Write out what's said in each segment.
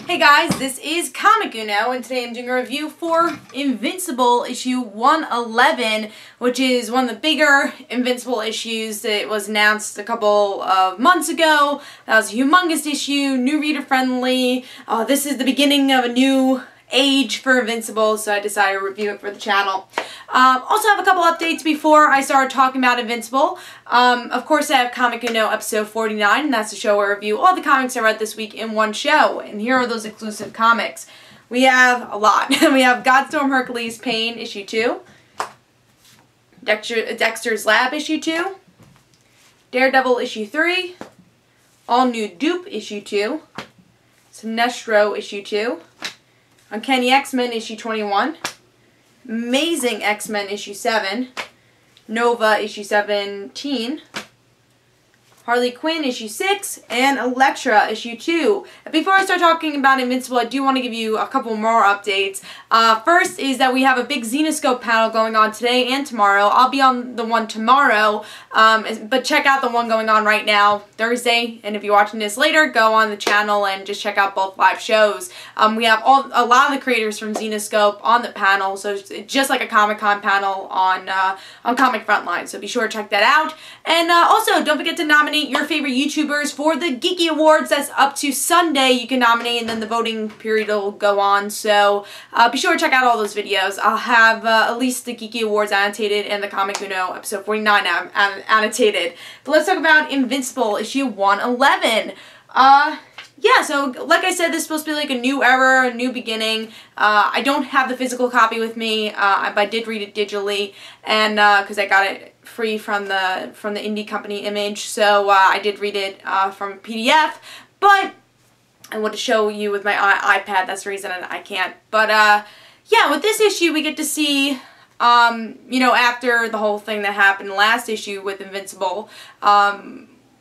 Hey guys, this is Comic Uno, and today I'm doing a review for Invincible issue 111, which is one of the bigger Invincible issues that was announced a couple of months ago. That was a humongous issue, new reader friendly. This is the beginning of a new age for Invincible, so I decided to review it for the channel. Also have a couple updates before I start talking about Invincible. Of course, I have Comic Uno episode 49, and that's the show where I review all the comics I read this week in one show. And here are those exclusive comics. We have a lot. We have Godstorm Hercules Pain issue 2, Dexter's Lab issue 2, Daredevil issue 3, All New Dupe issue 2, Sinestro issue 2, Uncanny X-Men issue 21, Amazing X-Men issue 7, Nova issue 17, Harley Quinn issue 6, and Elektra issue 2. Before I start talking about Invincible, I do want to give you a couple more updates. First is that we have a big Zenoscope panel going on today and tomorrow. I'll be on the one tomorrow, but check out the one going on right now, Thursday, and if you're watching this later, go on the channel and just check out both live shows. We have a lot of the creators from Zenoscope on the panel, so it's just like a Comic-Con panel on Comic Frontline, so be sure to check that out. And also, don't forget to nominate your favorite YouTubers for the Geeky Awards. That's up to Sunday. You can nominate, and then the voting period will go on, so be sure to check out all those videos. I'll have at least the Geeky Awards annotated and the Comic Uno episode 49 annotated. But let's talk about Invincible issue 111. Yeah, so like I said, this is supposed to be like a new era, a new beginning. I don't have the physical copy with me, but I did read it digitally, and because I got it free from the indie company Image, so I did read it from PDF, but I want to show you with my iPad. That's the reason I can't. But yeah, with this issue, we get to see, you know, after the whole thing that happened last issue with Invincible,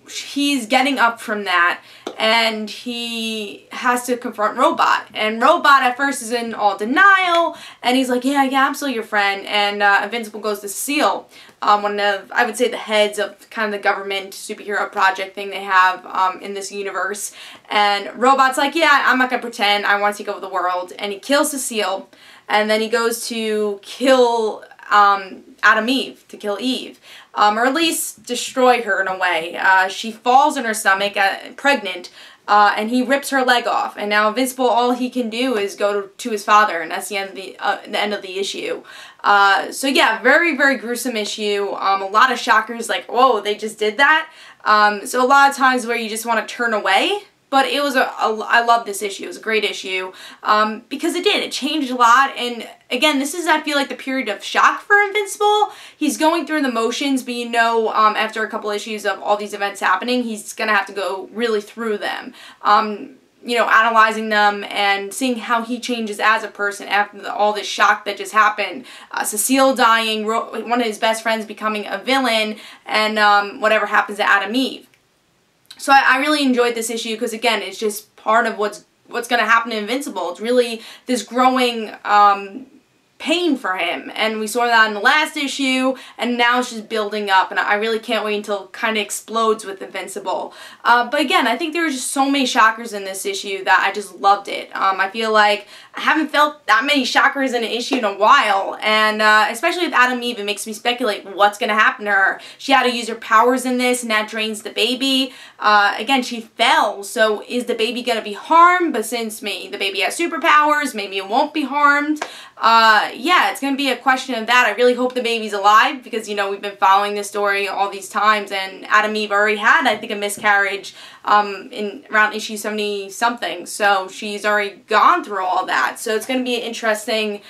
he's getting up from that, and he has to confront Robot. And Robot at first is in all denial, and he's like, yeah, I'm still your friend. And Invincible goes to Seal, one of, I would say, the heads of kind of the government superhero project thing they have in this universe. And Robot's like, yeah, I'm not gonna pretend, I want to take over the world. And he kills Cecile, and then he goes to kill Adam Eve, to kill Eve. Or at least destroy her in a way. She falls in her stomach, pregnant, and he rips her leg off. And now Invincible, all he can do is go to his father, and that's the end of the issue. So yeah, very, very gruesome issue. A lot of shockers, like, whoa, they just did that. So a lot of times where you just want to turn away. But it was I love this issue. It was a great issue because it changed a lot. And again, this is, I feel like, the period of shock for Invincible. He's going through the motions, but you know, after a couple issues of all these events happening, he's gonna have to go really through them. You know, analyzing them and seeing how he changes as a person after all this shock that just happened. Cecile dying, one of his best friends becoming a villain, and whatever happens to Adam Eve. So I really enjoyed this issue because, again, it's just part of what's going to happen to Invincible. It's really this growing pain for him, and we saw that in the last issue, and now it's just building up, and I really can't wait until it kind of explodes with Invincible. But again, I think there were just so many shockers in this issue that I just loved it. I feel like I haven't felt that many shockers in an issue in a while, and especially with Adam Eve, it makes me speculate what's going to happen to her. She had to use her powers in this, and that drains the baby. Again, she fell, so is the baby going to be harmed? But since the baby has superpowers, maybe it won't be harmed. Yeah, it's going to be a question of that. I really hope the baby's alive because, you know, we've been following this story all these times, and Adam Eve already had, I think, a miscarriage in around issue 70-something, so she's already gone through all that. So it's going to be an interesting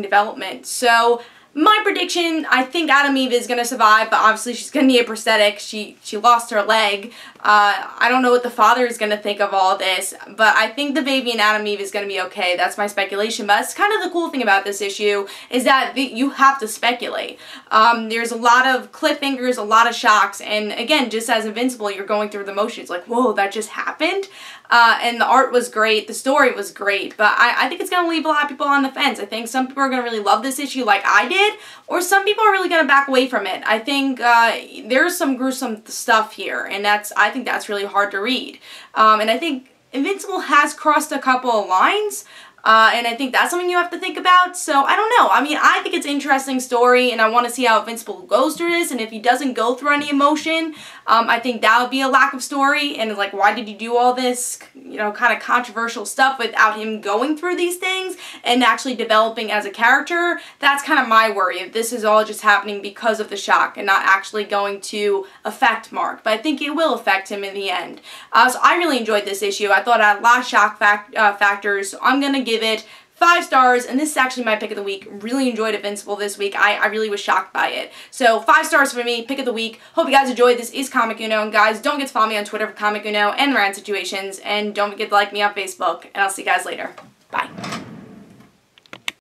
development. So my prediction, I think Adam Eve is going to survive, but obviously she's going to need a prosthetic. She lost her leg. I don't know what the father is going to think of all this, but I think the baby and Adam Eve is going to be okay. That's my speculation, but that's kind of the cool thing about this issue is that you have to speculate. There's a lot of cliffhangers, a lot of shocks, and again, just as Invincible, you're going through the motions like, whoa, that just happened? And the art was great, the story was great, but I think it's going to leave a lot of people on the fence. I think some people are going to really love this issue like I did, or some people are really going to back away from it. I think there's some gruesome stuff here, and I I think that's really hard to read. And I think Invincible has crossed a couple of lines. And I think that's something you have to think about. So, I don't know. I mean, I think it's an interesting story, and I want to see how Invincible goes through this. And if he doesn't go through any emotion, I think that would be a lack of story. And it's like, why did you do all this, you know, kind of controversial stuff without him going through these things and actually developing as a character? That's kind of my worry, if this is all just happening because of the shock and not actually going to affect Mark. But I think it will affect him in the end. So, I really enjoyed this issue. I thought it had a lot of shock factors. So I'm going to give it 5 stars, and this is actually my pick of the week. Really enjoyed Invincible this week. I really was shocked by it. So 5 stars for me, pick of the week. Hope you guys enjoyed. This is Comic Uno, and guys, don't forget to follow me on Twitter for Comic Uno and rant situations, and don't forget to like me on Facebook, and I'll see you guys later. Bye.